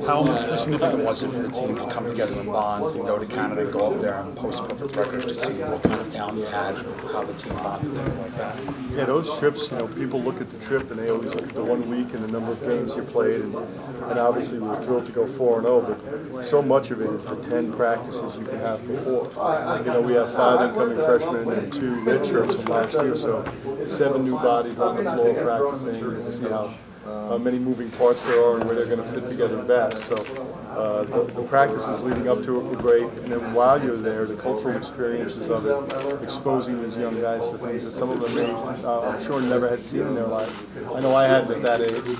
How significant was it for the team to come together and bond and go to Canada and go up there and post perfect records to see what kind of talent you had, how the team bonded, things like that? Yeah, those trips, people look at the trip and they always look at the 1 week and the number of games you played, and obviously we were thrilled to go 4-0, but so much of it is the 10 practices you can have before. We have 5 incoming freshmen and 2 redshirts from last year, so 7 new bodies on the floor practicing, and to see how many moving parts there are and where they're going to fit together best. So the practices leading up to it were great, and then while you're there, the cultural experiences of it, exposing these young guys to things that some of them may, I'm sure, never had seen in their life. I know I hadn't at that age,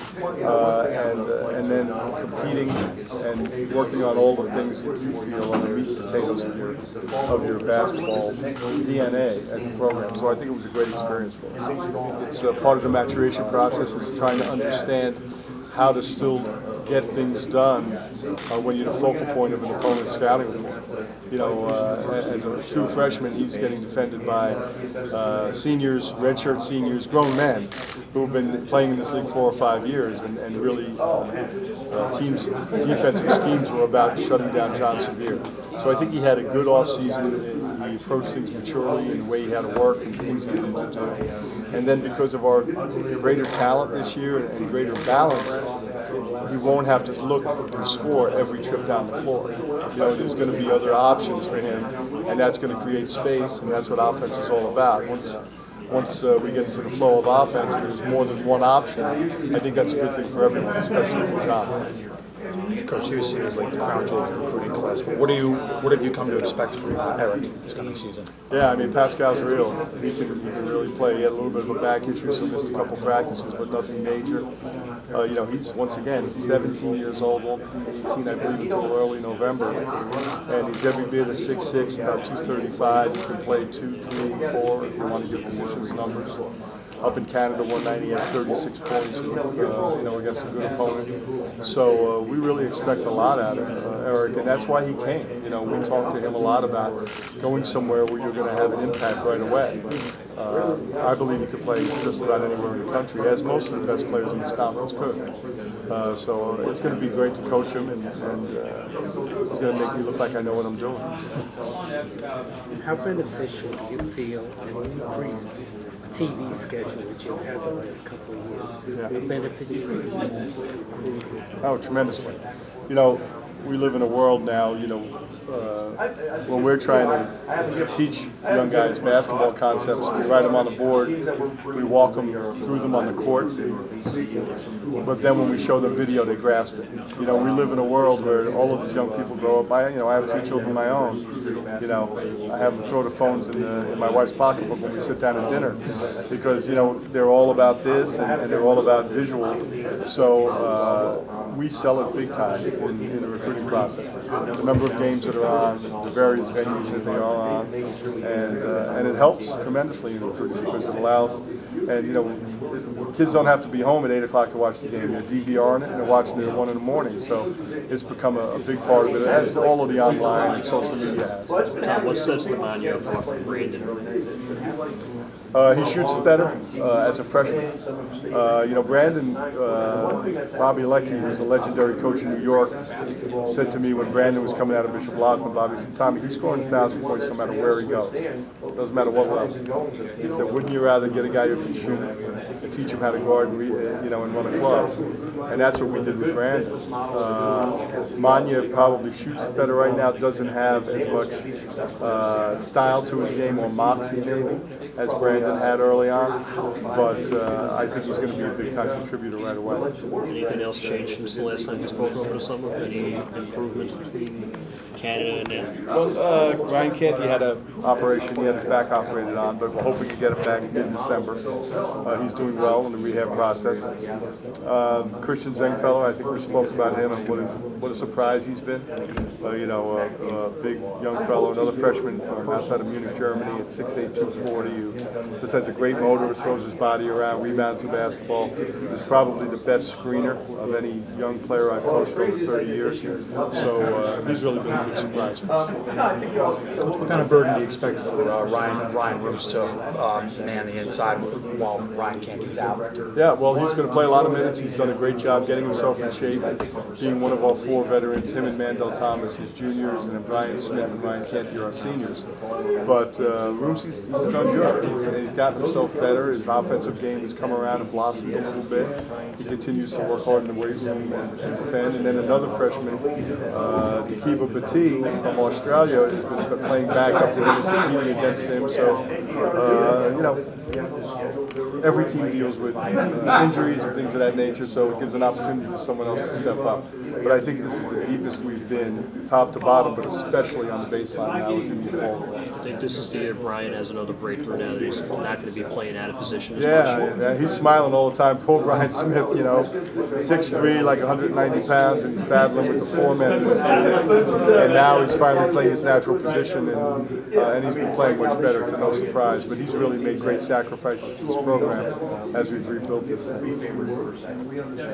and then competing and working on all the things that you feel are the meat and potatoes of your basketball DNA as a program. So I think it was a great experience for us. It's part of the maturation process is trying to understand how to still get things done when you're the focal point of an opponent's scouting report. As a true freshman, he's getting defended by seniors, redshirt seniors, grown men who've been playing in this league 4 or 5 years, and really teams' defensive schemes were about shutting down John Sevier. So I think he had a good offseason. He approached things maturely in the way he had to work and things he needed to do. And then because of our greater talent this year and greater balance, he won't have to look and score every trip down the floor. There's going to be other options for him, and that's going to create space, and that's what offense is all about. Once we get into the flow of offense and there's more than one option, I think that's a good thing for everyone, especially for John. Coach, you see as like the crown jewel of the recruiting class, but what have you come to expect from Eric this coming season? Yeah, Pascal's real. He can really play. He had a little bit of a back issue, so missed a couple practices, but nothing major. He's 17 years old, won't be 18, I believe, until early November, and he's every bit of 6'6", about 235. He can play 2, 3, 4 if you want to give positions numbers. Up in Canada, 190 at 36 points, against a good opponent. So we really expect a lot out of Eric, and that's why he came. We talked to him a lot about going somewhere where you're going to have an impact right away. I believe he could play just about anywhere in the country, as most of the best players in this conference could. So it's going to be great to coach him, and it's going to make me look like I know what I'm doing. How beneficial do you feel an increased TV schedule that you've had the last couple of years will benefit you in recruiting? Oh, tremendously. We live in a world now, when we're trying to teach young guys basketball concepts, we write them on the board, we walk them through them on the court, but then when we show them video, they grasp it. We live in a world where all of these young people grow up. I have 3 children of my own. I have them throw the phones in my wife's pocketbook when we sit down at dinner, because they're all about this and they're all about visual. So we sell it big time in the recruiting process. The number of games that are on, the various venues that they are on, and it helps tremendously in recruiting because it allows, and kids don't have to be home at 8 o'clock to watch the game. They're DVRing it and they're watching it at 1 in the morning. So it's become a big part of it, as all of the online and social media has. Tom, what sets Lemania apart from Brandon? He shoots it better as a freshman. Brandon, Bobby Leckie, who's a legendary coach in New York, said to me when Brandon was coming out of Bishop Loughlin, Bobby said, "Tommy, he's scoring 1,000 points no matter where he goes. Doesn't matter what level." He said, "Wouldn't you rather get a guy who can shoot and teach him how to guard and run a club?" And that's what we did with Brandon. Manya probably shoots it better right now, doesn't have as much style to his game, or moxie maybe, as Brandon had early on, but I think he's going to be a big-time contributor right away. Anything else changed since the last time you spoke over the summer? Any improvements between Canada and now? Well, Ryan Canty had an operation. He had his back operated on, but we're hoping to get him back mid-December. He's doing well in the rehab process. Christian Zengfeller, I think we spoke about him and what a surprise he's been. A big young fellow, another freshman from outside of Munich, Germany, at 6'8", 240, who just has a great motor, throws his body around, rebounds the basketball. Is probably the best screener of any young player I've coached over 30 years. So he's really been a big surprise for us. What kind of burden do you expect for Ryan Roos to man the inside while Ryan can't he's out. Yeah, well, he's going to play a lot of minutes. He's done a great job getting himself in shape, being one of our 4 veterans, him and Mandel Thomas, his juniors, and then Brian Smith and Ryan Canty, our seniors. But Roomsy's done good. He's gotten himself better. His offensive game has come around and blossomed a little bit. He continues to work hard in the weight room and defend. And then another freshman, Dekiba Bati from Australia, has been playing back up to him and competing against him. So, every team deals with injuries and things of that nature, so it gives an opportunity for someone else to step up. But I think this is the deepest we've been, top to bottom, but especially on the baseline now as we move forward. I think this is the year Brian has another breakthrough now that he's not going to be playing out of position as much. Yeah, he's smiling all the time. Poor Brian Smith, 6'3", like 190 pounds, and he's battling with the 4 men in this league. And now he's finally playing his natural position, and he's been playing much better, to no surprise. But he's really made great sacrifices for this program as we've rebuilt this thing.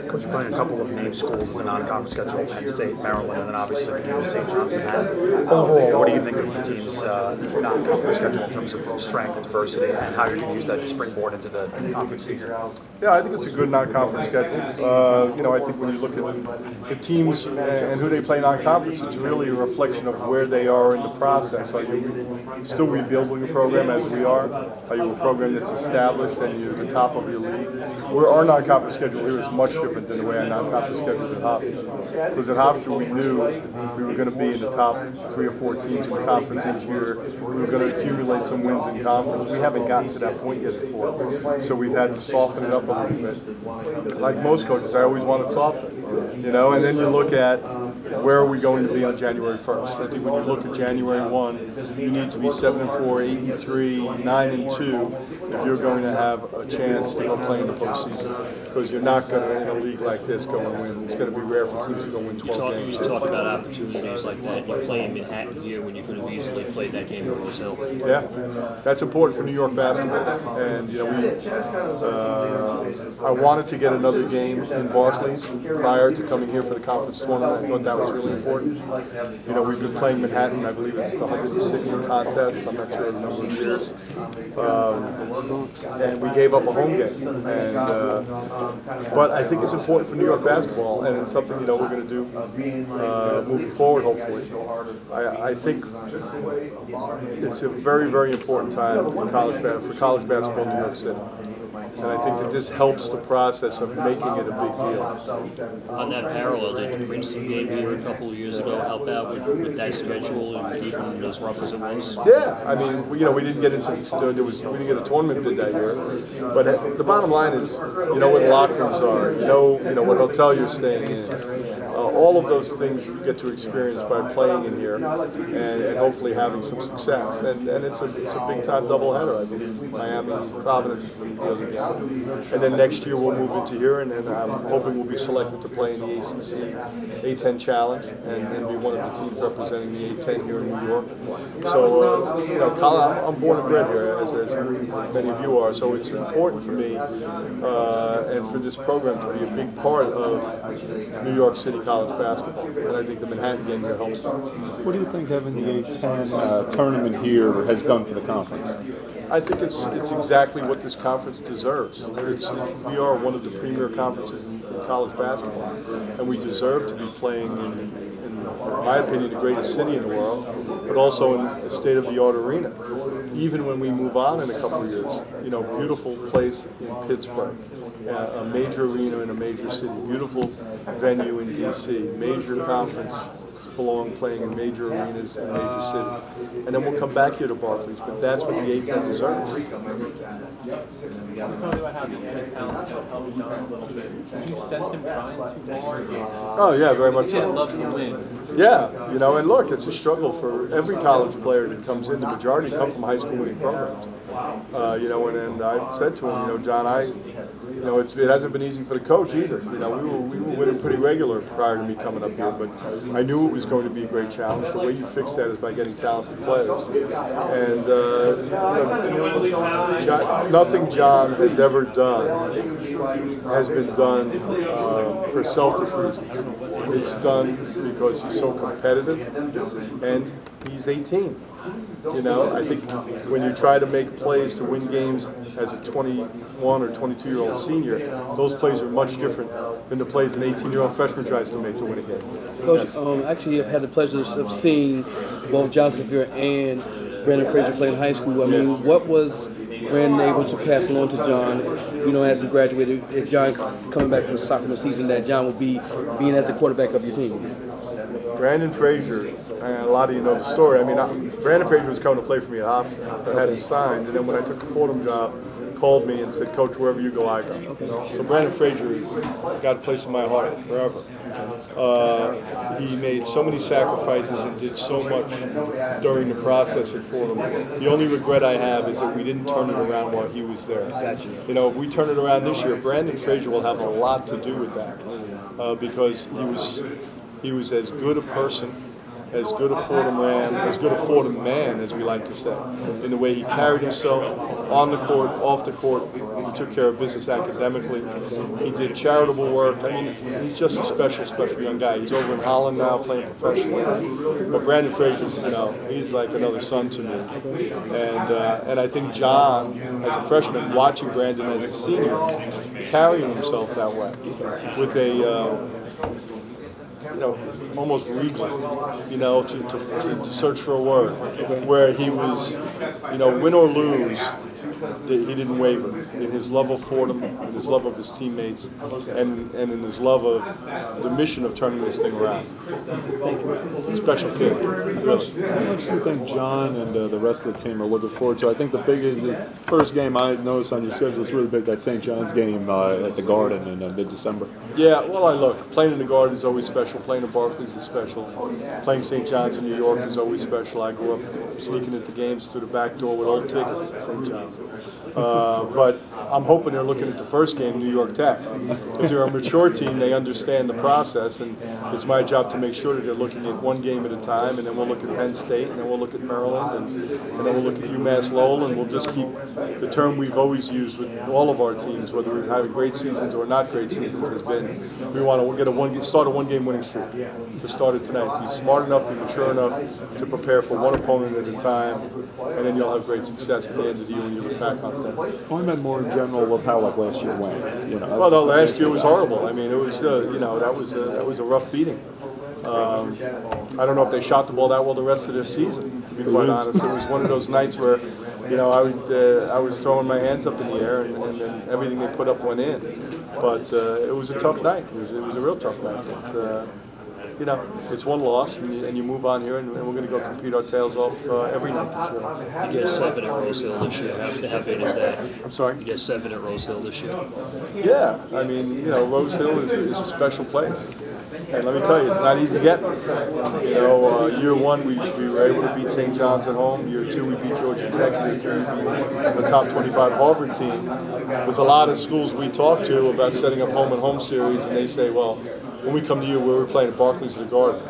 Coach, you're playing a couple of name schools in the non-conference schedule, Penn State, Maryland, and then obviously the St. John's Manhattan. Overall, what do you think of the team's non-conference schedule in terms of strength, diversity, and how you're going to use that to springboard into the conference season? Yeah, I think it's a good non-conference schedule. I think when you look at the teams and who they play non-conference, it's really a reflection of where they are in the process. Are you still rebuilding a program as we are? Are you a program that's established and you're at the top of your league? Our non-conference schedule here is much different than the way our non-conference schedule at Hofstra. Because at Hofstra we knew we were going to be in the top 3 or 4 teams in the conference each year. We were going to accumulate some wins in conference. We haven't gotten to that point yet before. So we've had to soften it up a little bit. Like most coaches, I always wanted softer. And then you look at where are we going to be on January 1st. I think when you look at January 1, you need to be 7-4, 8-3, 9-2 if you're going to have a chance to go play in the postseason. Because you're not going to, in a league like this, go and win. It's going to be rare for teams to go win 12 games. You talk about opportunities like that. You play in Manhattan here when you could have easily played that game in Rose Hill. Yeah, that's important for New York basketball. And I wanted to get another game in Barclays prior to coming here for the conference tournament. I thought that was really important. We've been playing Manhattan. I believe it's the 106th contest. I'm not sure of the number of years. And we gave up a home game. But I think it's important for New York basketball, and it's something we're going to do moving forward. Hopefully, I think it's a very, very important time for college basketball in New York City. And I think that this helps the process of making it a big deal. On that parallel, did the Princeton game here a couple of years ago help out with that schedule and keeping it as rough as it was? Yeah, I mean, we didn't get into we didn't get a tournament bid that year, but the bottom line is, where the locker rooms are, what hotel you're staying in. All of those things you get to experience by playing in here and hopefully having some success. And it's a big time doubleheader. I believe Miami Providence is the other game. And then next year we'll move into here, and then I'm hoping we'll be selected to play in the ACC A10 Challenge and be one of the teams representing the A10 here in New York. So, I'm born and bred here, as many of you are. So it's important for me and for this program to be a big part of New York City college basketball, and I think the Manhattan game here helps them. What do you think having the A10 tournament here has done for the conference? I think it's exactly what this conference deserves. We are one of the premier conferences in college basketball, and we deserve to be playing in my opinion, the greatest city in the world, but also in a state-of-the-art arena. Even when we move on in a couple of years, beautiful place in Pittsburgh, a major arena in a major city, beautiful venue in D.C., major conference belong playing in major arenas in major cities. And then we'll come back here to Barclays, but that's what the A10 deserves. Did you sense him trying too hard? Oh, yeah, very much so. He loves to win. Yeah, and look, it's a struggle for every college player that comes in. The majority come from high school winning programs. And I've said to him, John, it hasn't been easy for the coach either. We were winning pretty regular prior to me coming up here, but I knew it was going to be a great challenge. The way you fix that is by getting talented players. And nothing John has ever done has been done for selfish reasons. It's done because he's so competitive, and he's 18. You know, I think when you try to make plays to win games as a 21 or 22-year-old senior, those plays are much different than the plays an 18-year-old freshman tries to make to win a game. Coach, actually, I've had the pleasure of seeing both Johnson Severe and Brandon Frazier play in high school. I mean, what was Brandon able to pass along to John, you know, as he graduated, if John's coming back from the sophomore season, that John will be being as the quarterback of your team? Brandon Frazier, and a lot of you know the story. I mean, Brandon Frazier was coming to play for me at option. I had him signed, and then when I took the Fordham job, called me and said, "Coach, wherever you go, I go." So Brandon Frazier got a place in my heart forever. He made so many sacrifices and did so much during the process at Fordham. The only regret I have is that we didn't turn it around while he was there. You know, if we turn it around this year, Brandon Frazier will have a lot to do with that because he was as good a person, as good a Fordham man, as we like to say, in the way he carried himself on the court, off the court. He took care of business academically. He did charitable work. I mean, he's just a special, special young guy. He's over in Holland now playing professionally. But Brandon Frazier's, you know, he's like another son to me. And I think John, as a freshman, watching Brandon as a senior, carrying himself that way with a you know, almost regal, you know, to search for a word, where he was, you know, win or lose, he didn't waver in his love of Fordham, in his love of his teammates, and in his love of the mission of turning this thing around. Special kid, really. How much do you think John and the rest of the team are looking forward to? I think the first game I noticed on your schedule was really big, that St. John's game at the Garden in mid-December. Yeah, well, look, playing in the Garden is always special. Playing at Barclays is special. Playing St. John's in New York is always special. I grew up sneaking into games through the back door with old tickets at St. John's. But I'm hoping they're looking at the first game, New York Tech. Because they're a mature team, they understand the process, and it's my job to make sure that they're looking at one game at a time, and then we'll look at Penn State, and then we'll look at Maryland, and then we'll look at UMass Lowell, and we'll just keep the term we've always used with all of our teams, whether we're having great seasons or not great seasons, has been we want to start a one-game winning streak. To start it tonight, be smart enough, be mature enough to prepare for one opponent at a time, and then you'll have great success at the end of the year when you look back on things. I meant more in general of how like last year went. You know, Well, no, last year was horrible. I mean, it was you know, that was a rough beating. I don't know if they shot the ball that well the rest of their season, to be quite honest. It was one of those nights where, you know, I was throwing my hands up in the air, and then everything they put up went in. But it was a tough night. It was a real tough night. But, you know, it's one loss, and you move on here, and we're going to go compete our tails off every night this year. You get 7 at Rose Hill this year. How big is that? I'm sorry? You get 7 at Rose Hill this year. Yeah, I mean, you know, Rose Hill is a special place. And let me tell you, it's not easy getting. You know, year one, we were able to beat St. John's at home. Year two, we beat Georgia Tech. Year three, we beat the top 25 Harvard team. There's a lot of schools we talk to about setting up home-and-home series, and they say, well, when we come to you, we're playing at Barclays at the Garden,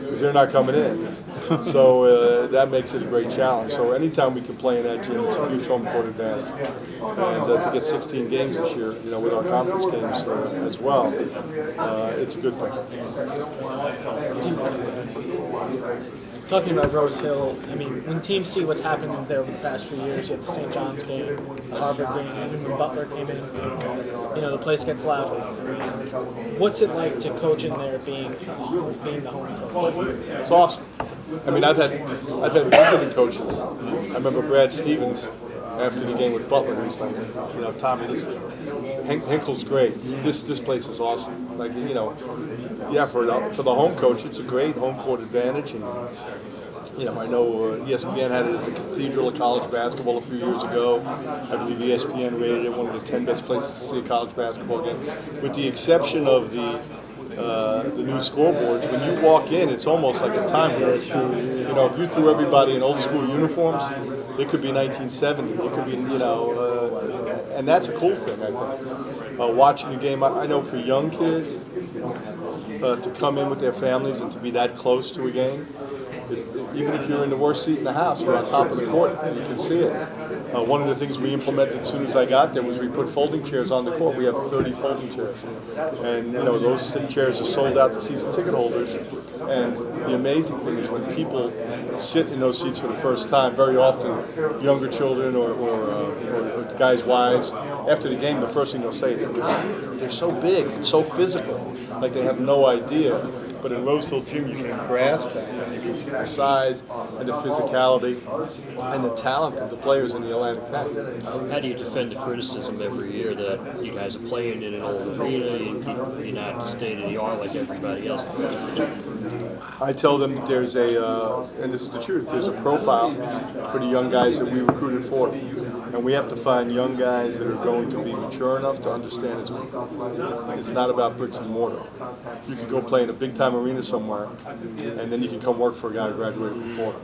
because they're not coming in. So that makes it a great challenge. So anytime we can play in that gym, it's a huge home court advantage. And to get 16 games this year, you know, with our conference games as well, it's a good thing. Talking about Rose Hill, I mean, when teams see what's happened there over the past few years, you have the St. John's game, the Harvard game, even when Butler came in, you know, the place gets loud. What's it like to coach in there, being the home coach? It's awesome. I mean, I've had visiting coaches. I remember Brad Stevens after the game with Butler. He was like, you know, Tommy, this Hinkle's great. This place is awesome. Like, you know, yeah, for the home coach, it's a great home court advantage. And you know, I know ESPN had it as the cathedral of college basketball a few years ago. I believe ESPN rated it one of the 10 best places to see a college basketball game. With the exception of the new scoreboards, when you walk in, it's almost like a time warp. You know, if you threw everybody in old school uniforms, it could be 1970. It could be, you know, and that's a cool thing, I think. Watching the game, I know for young kids to come in with their families and to be that close to a game, even if you're in the worst seat in the house, you're on top of the court, and you can see it. One of the things we implemented as soon as I got there was we put folding chairs on the court. We have 30 folding chairs. And, those chairs are sold out to season ticket holders. And the amazing thing is when people sit in those seats for the first time, very often younger children or guys' wives, after the game, the first thing they'll say is, God, they're so big and so physical. Like they have no idea. But in Rose Hill Gym, you can grasp that, and you can see the size and the physicality and the talent of the players in the Atlantic 10. How do you defend the criticism every year that you guys are playing in an old arena, you're not state of the art like everybody else? I tell them that there's and this is the truth, there's a profile for the young guys that we recruited for. And we have to find young guys that are going to be mature enough to understand it's not about bricks and mortar. You could go play in a big-time arena somewhere, and then you can come work for a guy who graduated from Fordham.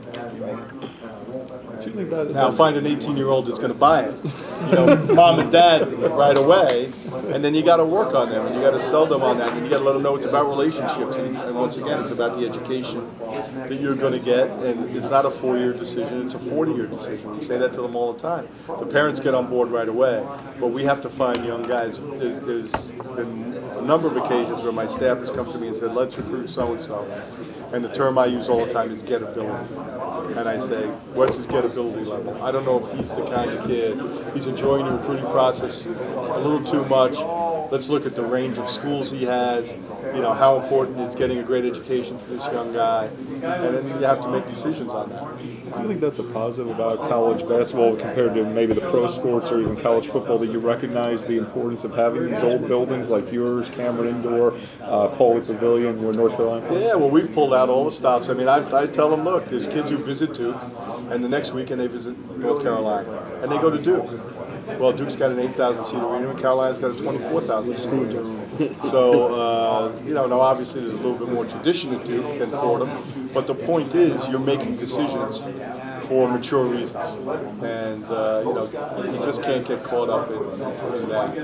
Now, find an 18-year-old that's going to buy it. Mom and dad right away, and then you got to work on them, and you got to sell them on that, and you got to let them know it's about relationships, and once again, it's about the education that you're going to get, and it's not a 4-year decision, it's a 40-year decision. We say that to them all the time. The parents get on board right away, but we have to find young guys. There's been a number of occasions where my staff has come to me and said, let's recruit so-and-so, and the term I use all the time is gettability. And I say, what's his gettability level? I don't know if he's the kind of kid. He's enjoying the recruiting process a little too much. Let's look at the range of schools he has. How important is getting a great education to this young guy? And then you have to make decisions on that. Do you think that's a positive about college basketball compared to maybe the pro sports or even college football, that you recognize the importance of having these old buildings like yours, Cameron Indoor, Pauley Pavilion, or North Carolina? Yeah, well, we've pulled out all the stops. I mean, I tell them, look, there's kids who visit Duke, and the next weekend they visit North Carolina, and they go to Duke. Well, Duke's got an 8,000-seat arena, and Carolina's got a 24,000-seat arena. So, now obviously there's a little bit more tradition at Duke than Fordham, but the point is you're making decisions for mature reasons, and you just can't get caught up in that.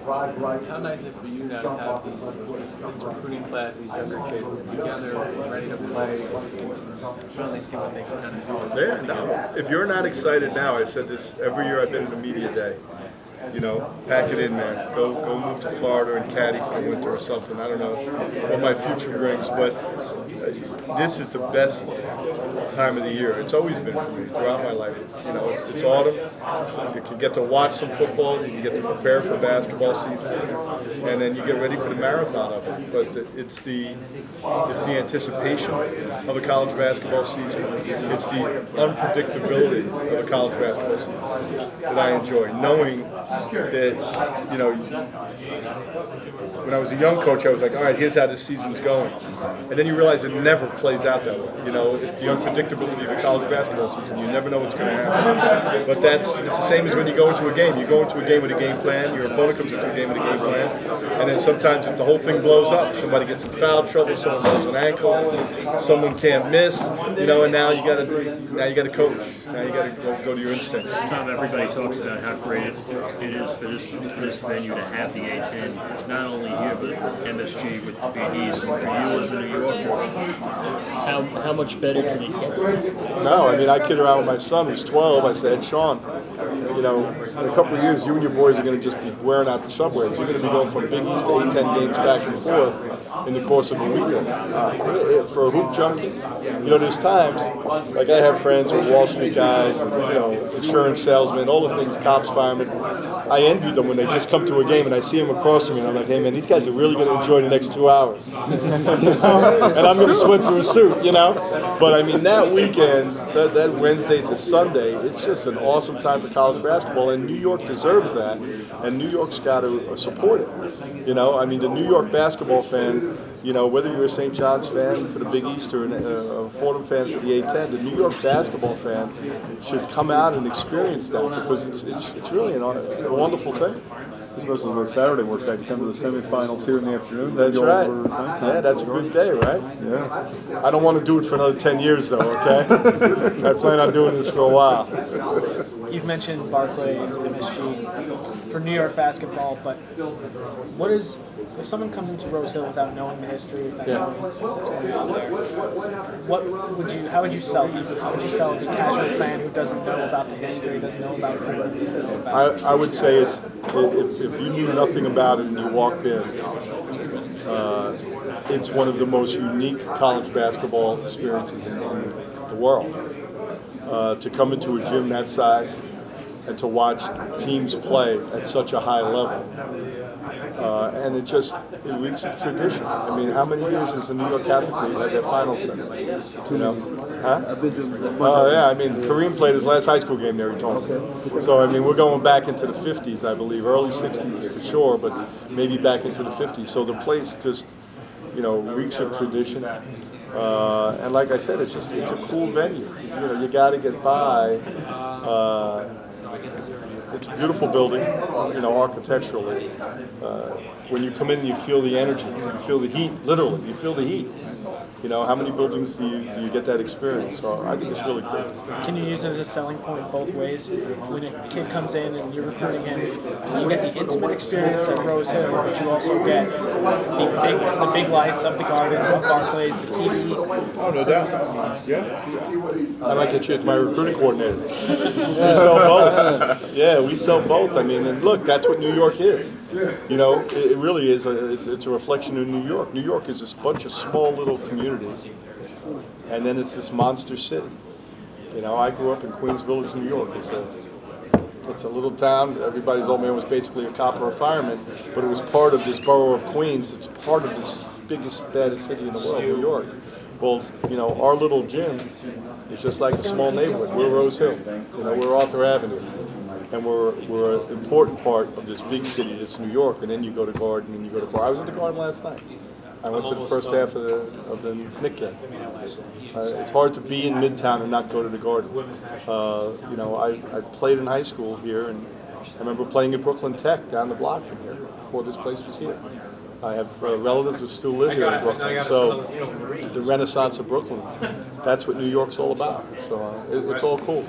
How nice is it for you now to have this recruiting class, these younger kids together, ready to play, and really see what they can kind of do? Yeah, no. If you're not excited now, I've said this every year I've been in the media day. Pack it in, man. Go move to Florida and caddy for the winter or something. I don't know what my future brings, but this is the best time of the year. It's always been for me throughout my life. It's autumn. You can get to watch some football. You can get to prepare for basketball season, and then you get ready for the marathon of it. But it's the anticipation of a college basketball season. It's the unpredictability of a college basketball season that I enjoy, knowing that, when I was a young coach, I was like, all right, here's how this season's going. And then you realize it never plays out that way. It's the unpredictability of a college basketball season. You never know what's going to happen. But it's the same as when you go into a game. You go into a game with a game plan, your opponent comes into a game with a game plan, and then sometimes the whole thing blows up. Somebody gets in foul trouble, someone blows an ankle, someone can't miss, and now you got to coach. Now you got to go to your instincts. Tom, everybody talks about how great it is for this venue to have the A10, not only here but MSG with the Big East. And for you as a New Yorker, how much better can it get? No, I mean, I kid around with my son who's 12. I said, Sean, in a couple of years, you and your boys are going to just be wearing out the subways. You're going to be going from Big East to A10 games back and forth in the course of a weekend. For a hoop junkie, there's times, like I have friends with Wall Street guys, insurance salesmen, all the things, cops, firemen. I envy them when they just come to a game and I see them across from me and I'm like, hey man, these guys are really going to enjoy the next 2 hours. And I'm going to sweat through a suit, But I mean, that weekend, that Wednesday to Sunday, it's just an awesome time for college basketball, and New York deserves that, and New York's got to support it. I mean, the New York basketball fan, whether you're a St. John's fan for the Big East or a Fordham fan for the A10, the New York basketball fan should come out and experience that, because it's really a wonderful thing. Especially when Saturday works out, you come to the semifinals here in the afternoon. That's right. Yeah, that's a good day, right? Yeah. I don't want to do it for another 10 years, though, okay? I plan on doing this for a while. you've mentioned Barclays, MSG for New York basketball, but what is if someone comes into Rose Hill without knowing the history, without knowing what's going on there? How would you sell people? How would you sell the casual fan who doesn't know about the history, doesn't know about Fordham, doesn't know about? I would say it's if you knew nothing about it and you walked in, it's one of the most unique college basketball experiences in the world. To come into a gym that size and to watch teams play at such a high level. And it reeks of tradition. I mean, how many years has the New York Catholic League had their finals center? You know? Huh? I've been to Yeah, I mean, Kareem played his last high school game there, he told me. So, I mean, we're going back into the 50s, I believe, early 60s for sure, but maybe back into the 50s. So the place just, reeks of tradition. And like I said, it's a cool venue. You got to get by. It's a beautiful building, architecturally. When you come in, you feel the energy, you feel the heat. Literally, you feel the heat. How many buildings do you get that experience? So I think it's really cool. Can you use it as a selling point both ways? When a kid comes in and you're recruiting him, you get the intimate experience at Rose Hill, but you also get the big lights of the Garden, of Barclays, the TV. Oh, no doubt. Yeah. I might get you as my recruiting coordinator. We sell both. Yeah, we sell both. I mean, and look, that's what New York is. It really is. It's a reflection of New York. New York is this bunch of small little communities, and then it's this monster city. I grew up in Queens Village, New York. It's a little town. Everybody's old man was basically a cop or a fireman, but it was part of this borough of Queens. It's part of this biggest, baddest city in the world, New York. Well, our little gym is just like a small neighborhood. We're Rose Hill. We're Arthur Avenue. And we're an important part of this big city that's New York. And then you go to Garden and you go to Bar. I was at the Garden last night. I went to the first half of the Knick game. It's hard to be in Midtown and not go to the Garden. I played in high school here, and I remember playing at Brooklyn Tech down the block from here before this place was here. I have relatives who still live here in Brooklyn. So the Renaissance of Brooklyn, that's what New York's all about. So it's all cool.